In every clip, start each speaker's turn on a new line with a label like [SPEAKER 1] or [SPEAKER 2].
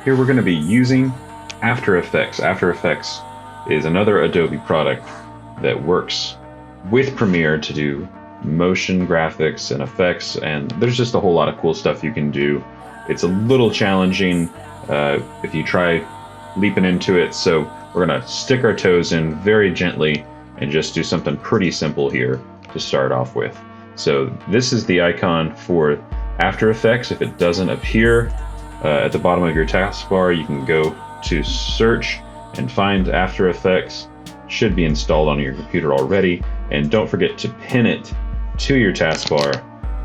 [SPEAKER 1] here we're going to be using After Effects. After Effects is another Adobe product that works with Premiere to do motion graphics and effects, and there's just a whole lot of cool stuff you can do. It's a little challenging if you try leaping into it, so we're going to stick our toes in very gently and just do something pretty simple here to start off with. So this is the icon for After Effects. If it doesn't appear at the bottom of your taskbar, you can go to search and find After Effects. Should be installed on your computer already, and don't forget to pin it to your taskbar,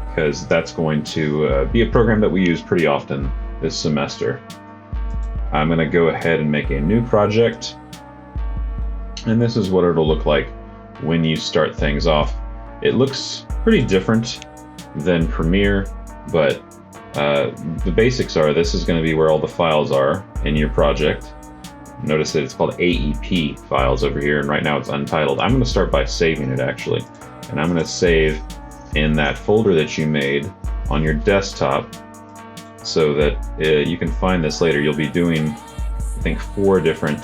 [SPEAKER 1] because that's going to be a program that we use pretty often this semester. I'm going to go ahead and make a new project, and this is what it'll look like when you start things off. It looks pretty different than Premiere, but the basics are this is going to be where all the files are in your project. Notice that it's called AEP files over here, and right now it's untitled. I'm going to start by saving it actually, and I'm going to save in that folder that you made on your desktop so that you can find this later. You'll be doing, I think, 4 different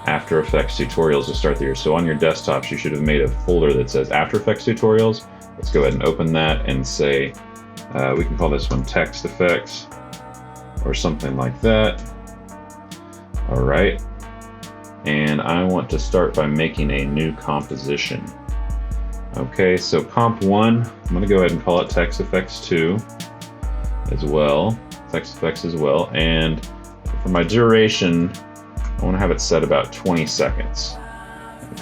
[SPEAKER 1] After Effects tutorials to start the year. So on your desktops, you should have made a folder that says After Effects tutorials. Let's go ahead and open that and say, we can call this one Text Effects or something like that. All right, and I want to start by making a new composition. Okay, so Comp 1, I'm going to go ahead and call it Text Effects 2 as well, Text Effects as well, and for my duration, I want to have it set about 20 seconds.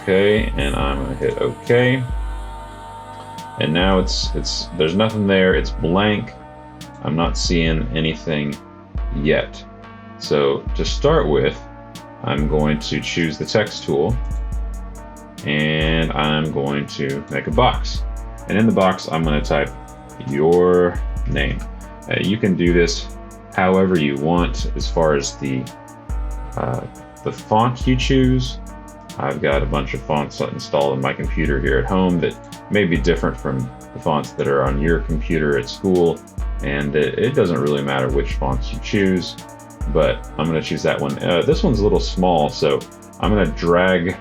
[SPEAKER 1] Okay, and I'm going to hit OK, and now there's nothing there, it's blank. I'm not seeing anything yet. So to start with, I'm going to choose the text tool, and I'm going to make a box. And in the box, I'm going to type your name. You can do this however you want as far as the font you choose. I've got a bunch of fonts installed on my computer here at home that may be different from the fonts that are on your computer at school, and it doesn't really matter which fonts you choose. But I'm going to choose that one. This one's a little small, so I'm going to drag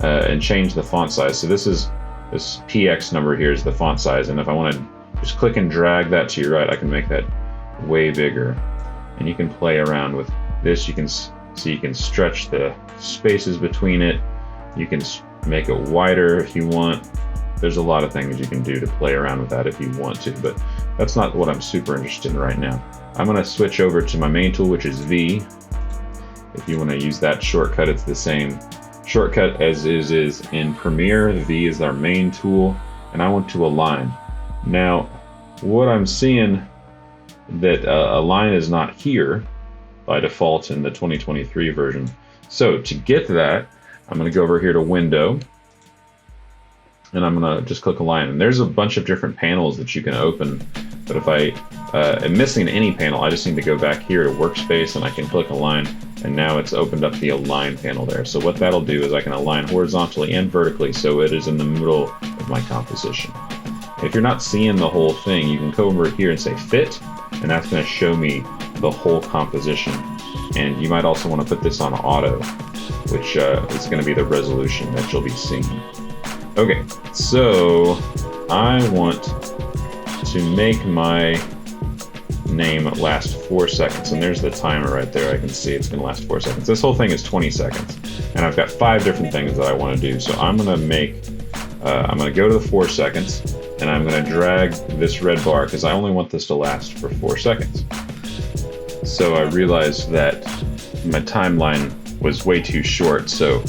[SPEAKER 1] and change the font size. So this PX number here is the font size, and if I want to just click and drag that to your right, I can make that way bigger. And you can play around with this. You can see you can stretch the spaces between it. You can make it wider if you want. There's a lot of things you can do to play around with that if you want to, but that's not what I'm super interested in right now. I'm going to switch over to my main tool, which is V. If you want to use that shortcut, it's the same shortcut as is in Premiere. V is our main tool, and I want to align. Now, what I'm seeing that align is not here by default in the 2023 version. So to get that, I'm going to go over here to Window, and I'm going to just click Align. And there's a bunch of different panels that you can open. But if I am missing any panel, I just need to go back here to Workspace, and I can click Align, and now it's opened up the Align panel there. So what that'll do is I can align horizontally and vertically so it is in the middle of my composition. If you're not seeing the whole thing, you can go over here and say Fit, and that's going to show me the whole composition. And you might also want to put this on Auto, which is going to be the resolution that you'll be seeing. Okay, so I want to make my name last 4 seconds, and there's the timer right there. I can see it's going to last 4 seconds. This whole thing is 20 seconds, and I've got 5 different things that I want to do. So I'm going to go to the 4 seconds, and I'm going to drag this red bar because I only want this to last for 4 seconds. So I realized that my timeline was way too short. So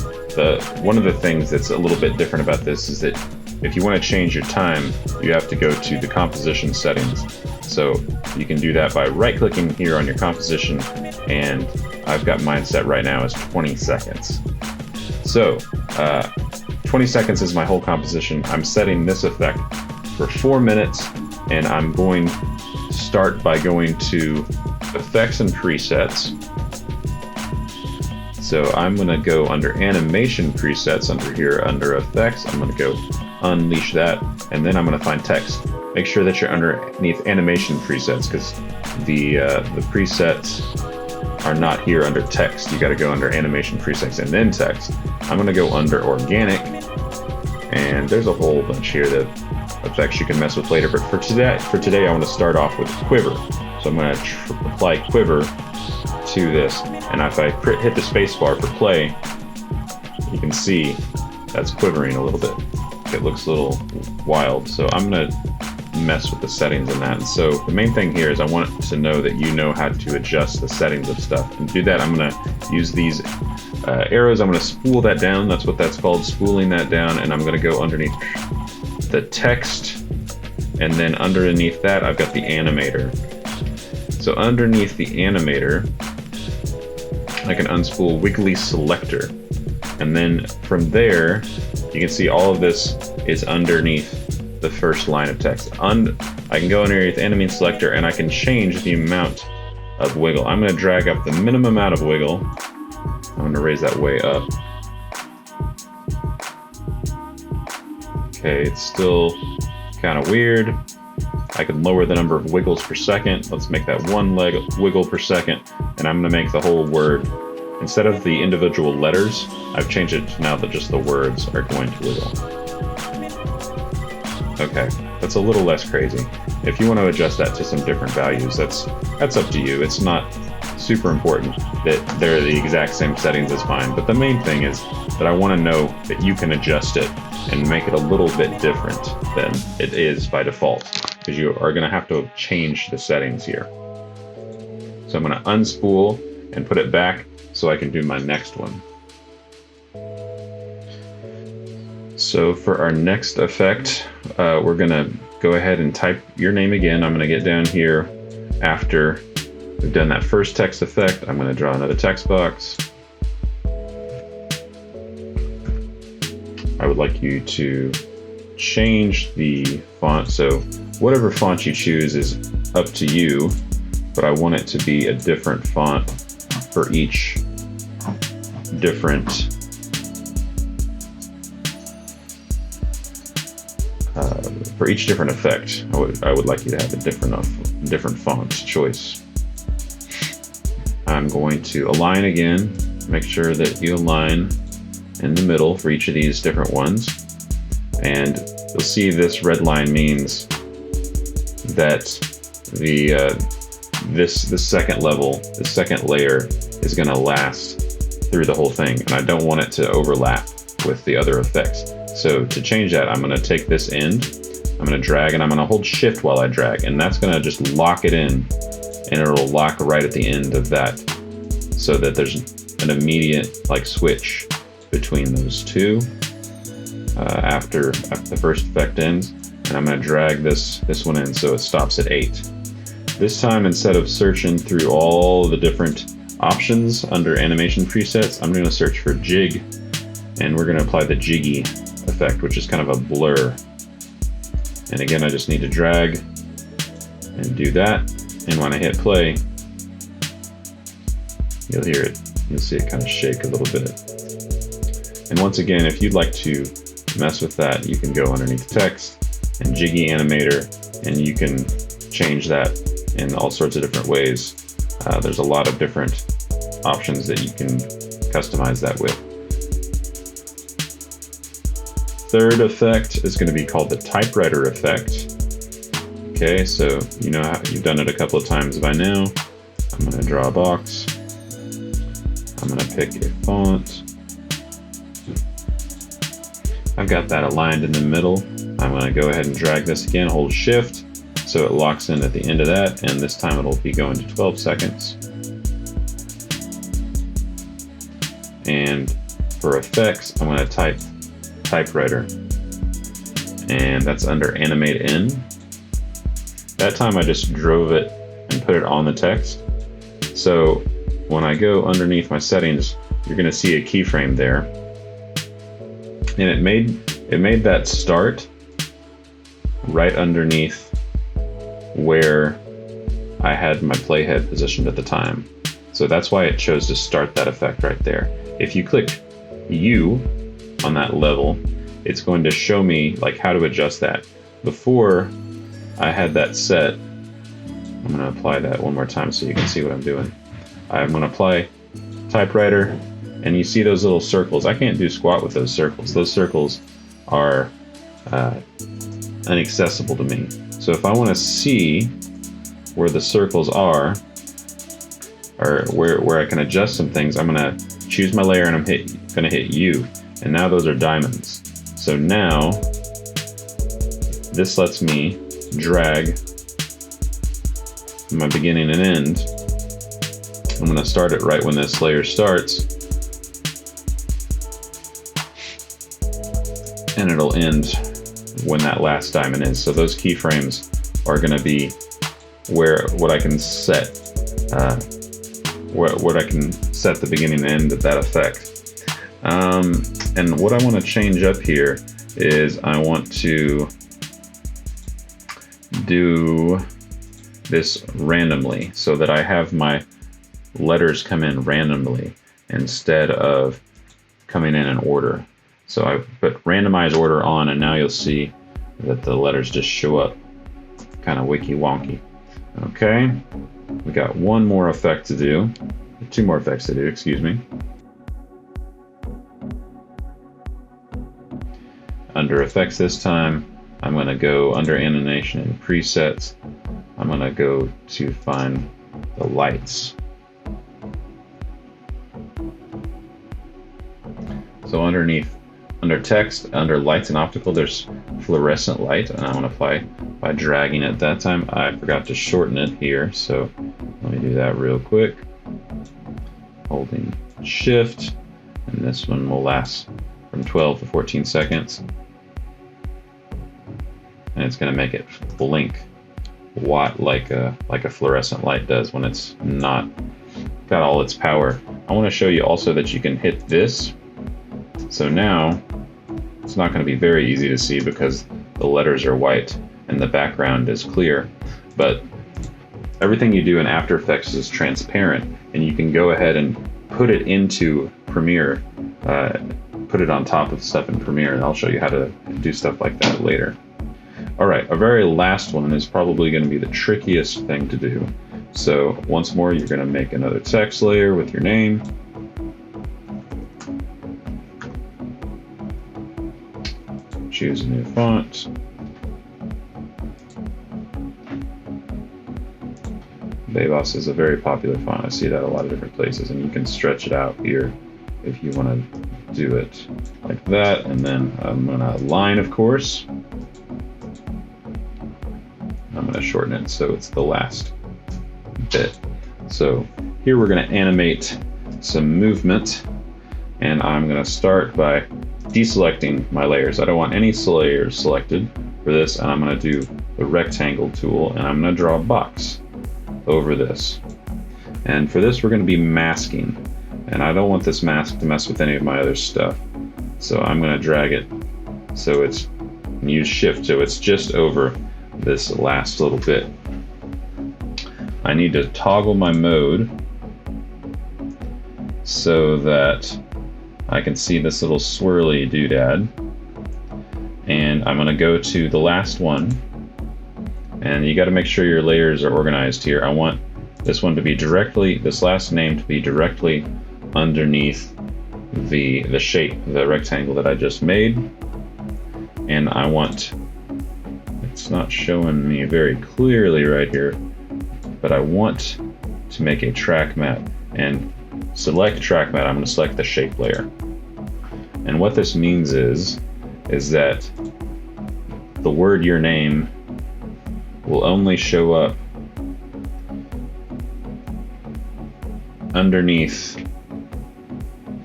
[SPEAKER 1] one of the things that's a little bit different about this is that if you want to change your time, you have to go to the composition settings. So you can do that by right-clicking here on your composition, and I've got mine set right now as 20 seconds. So 20 seconds is my whole composition. I'm setting this effect for 4 minutes, and I'm going to start by going to Effects and Presets. So I'm going to go under Animation Presets under here, under Effects. I'm going to go unleash that, and then I'm going to find Text. Make sure that you're underneath Animation Presets, because the presets are not here under text. You got to go under animation presets and then text. I'm going to go under organic, and there's a whole bunch here that effects you can mess with later. But for today, I want to start off with Quiver. So I'm going to apply Quiver to this, and if I hit the space bar for play, you can see that's quivering a little bit. It looks a little wild. So I'm going to mess with the settings in that. And so the main thing here is I want to know that you know how to adjust the settings of stuff. And to do that, I'm going to use these arrows. I'm going to spool that down. That's what that's called, spooling that down. And I'm going to go underneath the text. And then underneath that, I've got the animator. So underneath the animator, I can unspool wiggly selector. And then from there, you can see all of this is underneath the first line of text. I can go underneath animate selector and I can change the amount of wiggle. I'm going to drag up the minimum amount of wiggle. I'm going to raise that way up. Okay, it's still kind of weird. I can lower the number of wiggles per second. Let's make that one wiggle per second, and I'm going to make the whole word. Instead of the individual letters, I've changed it to now that just the words are going to wiggle. Okay, that's a little less crazy. If you want to adjust that to some different values, that's up to you. It's not super important that they're the exact same settings is fine, but the main thing is that I want to know that you can adjust it and make it a little bit different than it is by default, because you are going to have to change the settings here. So I'm going to unspool and put it back so I can do my next one. So for our next effect, we're going to go ahead and type your name again. I'm going to get down here after we've done that first text effect. I'm going to draw another text box. I would like you to change the font. So whatever font you choose is up to you, but I want it to be a different font for each different effect. I would like you to have a different font choice. I'm going to align again. Make sure that you align in the middle for each of these different ones, and you'll see this red line means that the second level, the second layer, is going to last through the whole thing, and I don't want it to overlap with the other effects. So to change that, I'm going to take this end, I'm going to drag, and I'm going to hold shift while I drag, and that's going to just lock it in, and it'll lock right at the end of that, so that there's an immediate like switch between those two after the first effect ends. And I'm going to drag this one in so it stops at 8. This time, instead of searching through all the different options under animation presets, I'm going to search for jig, and we're going to apply the Jiggy effect, which is kind of a blur. And again, I just need to drag and do that, and when I hit play, you'll hear it. You'll see it kind of shake a little bit. And once again, if you'd like to mess with that, you can go underneath text and Jiggy animator, and you can change that in all sorts of different ways. There's a lot of different options that you can customize that with. Third effect is going to be called the Typewriter Effect. Okay, so you know how you've done it a couple of times by now. I'm going to draw a box. I'm going to pick a font. I've got that aligned in the middle. I'm going to go ahead and drag this again, hold shift, so it locks in at the end of that, and this time it'll be going to 12 seconds. And for effects, I'm going to type typewriter, and that's under animate in. That time I just drove it and put it on the text. So when I go underneath my settings, you're going to see a keyframe there. And it made that start right underneath where I had my playhead positioned at the time. So that's why it chose to start that effect right there. If you click U on that level, it's going to show me like how to adjust that. Before I had that set, I'm going to apply that one more time so you can see what I'm doing. I'm going to apply Typewriter, and you see those little circles. I can't do squat with those circles. Those circles are inaccessible to me. So if I want to see where the circles are, or where I can adjust some things, I'm going to choose my layer and I'm going to hit U. And now those are diamonds. So now this lets me drag my beginning and end. I'm going to start it right when this layer starts, and it'll end when that last diamond is. So those keyframes are going to be what I can set, what I can set the beginning and end of that effect. And what I want to change up here is I want to do this randomly so that I have my letters come in randomly instead of coming in order. So I put randomize order on, and now you'll see that the letters just show up kind of wiki wonky. Okay, we got one more effect to do, two more effects to do, excuse me. Under effects this time, I'm going to go under animation and presets. I'm going to go to find the lights. So under text, under lights and optical, there's fluorescent light, and I want to apply by dragging it. That time I forgot to shorten it here, so let me do that real quick. Holding shift, and this one will last from 12 to 14 seconds. And it's going to make it blink like a fluorescent light does when it's not got all its power. I want to show you also that you can hit this. So now it's not going to be very easy to see because the letters are white and the background is clear. But everything you do in After Effects is transparent, and you can go ahead and put it into Premiere, put it on top of stuff in Premiere, and I'll show you how to do stuff like that later. All right, our very last one is probably going to be the trickiest thing to do. So once more, you're going to make another text layer with your name. Choose a new font. Bebas is a very popular font. I see that a lot of different places, and you can stretch it out here if you want to do it like that. And then I'm going to align, of course. I'm going to shorten it so it's the last bit. So here we're going to animate some movement, and I'm going to start by deselecting my layers. I don't want any layers selected for this, and I'm going to do the rectangle tool, and I'm going to draw a box over this. And for this, we're going to be masking, and I don't want this mask to mess with any of my other stuff. So I'm going to drag it so it's, and use shift so it's just over this last little bit. I need to toggle my mode so that I can see this little swirly doodad. And I'm going to go to the last one, and you got to make sure your layers are organized here. I want this one to be directly, this last name to be directly underneath the shape, the rectangle that I just made. And I want, it's not showing me very clearly right here, but I want to make a track matte, and select track matte. I'm going to select the shape layer. And what this means is that the word your name will only show up underneath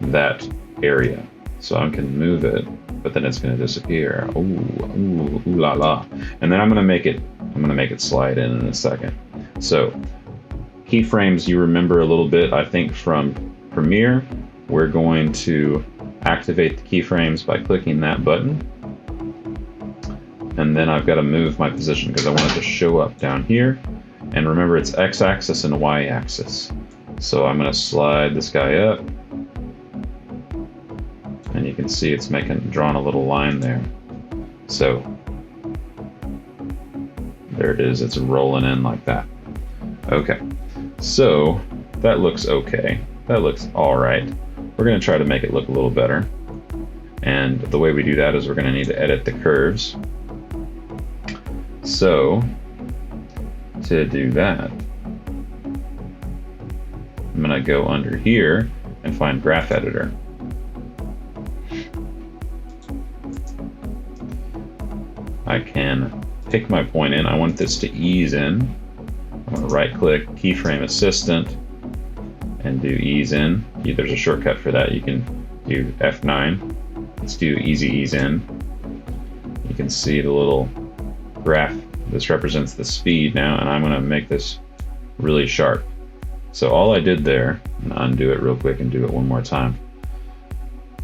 [SPEAKER 1] that area. So I can move it, but then it's going to disappear. Ooh la la. And then I'm going to make it slide in a second. So keyframes, you remember a little bit, I think, from Premiere. We're going to activate the keyframes by clicking that button. And then I've got to move my position because I want it to show up down here. And remember, it's x-axis and y-axis. So I'm going to slide this guy up. And you can see it's drawn a little line there. So there it is, it's rolling in like that. Okay, so that looks okay. That looks all right. We're going to try to make it look a little better. And the way we do that is we're going to need to edit the curves. So to do that, I'm going to go under here and find Graph Editor. I can pick my point in. I want this to ease in. I'm going to right-click Keyframe Assistant and do ease in. There's a shortcut for that. You can do F9. Let's do easy ease in. You can see the little graph. This represents the speed now, and I'm going to make this really sharp. So all I did there, I'm going to undo it real quick and do it one more time.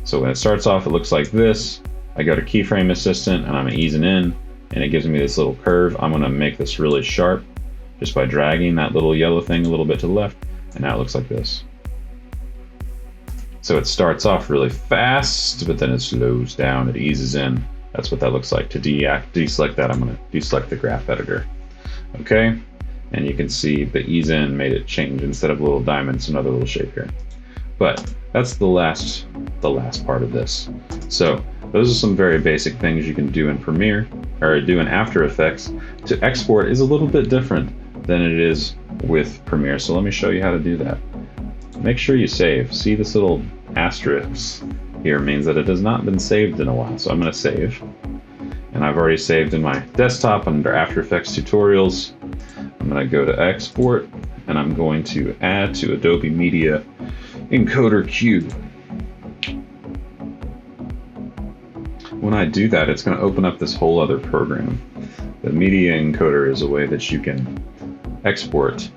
[SPEAKER 1] So when it starts off, it looks like this. I go to Keyframe Assistant and I'm easing in, and it gives me this little curve. I'm going to make this really sharp just by dragging that little yellow thing a little bit to the left, and now it looks like this. So it starts off really fast, but then it slows down, it eases in. That's what that looks like. To deselect that, I'm going to deselect the graph editor. Okay, and you can see the ease in made it change. Instead of a little diamond, it's another little shape here. But that's the last part of this. So those are some very basic things you can do in Premiere, or do in After Effects. To export is a little bit different than it is with Premiere, so let me show you how to do that. Make sure you save. See this little asterisk here means that it has not been saved in a while, so I'm going to save. And I've already saved in my desktop under After Effects Tutorials. I'm going to go to Export, and I'm going to add to Adobe Media Encoder Cube. When I do that, it's going to open up this whole other program. The Media Encoder is a way that you can export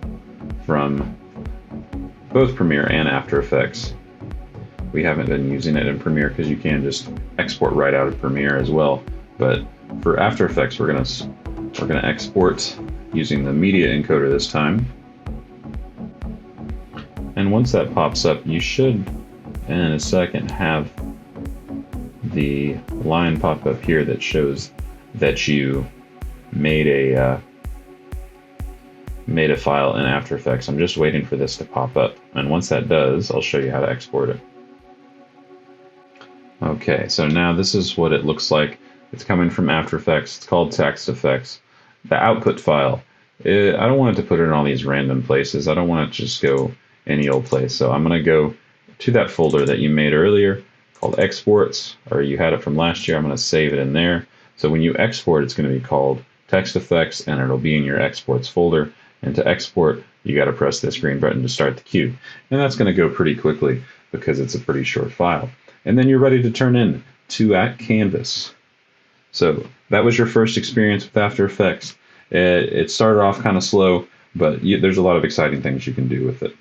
[SPEAKER 1] from both Premiere and After Effects. We haven't been using it in Premiere because you can just export right out of Premiere as well. But for After Effects, we're gonna export using the Media Encoder this time. And once that pops up, you should, in a second, have the line pop up here that shows that you made a file in After Effects. I'm just waiting for this to pop up, and once that does, I'll show you how to export it. Okay, so now this is what it looks like. It's coming from After Effects. It's called Text Effects. The output file, I don't want it to put it in all these random places. I don't want it to just go any old place. So I'm going to go to that folder that you made earlier called Exports, or you had it from last year. I'm going to save it in there. So when you export, it's going to be called Text Effects, and it'll be in your Exports folder. And to export, you got to press this green button to start the queue. And that's going to go pretty quickly because it's a pretty short file. And then you're ready to turn in to at Canvas. So that was your first experience with After Effects. It started off kind of slow, but there's a lot of exciting things you can do with it.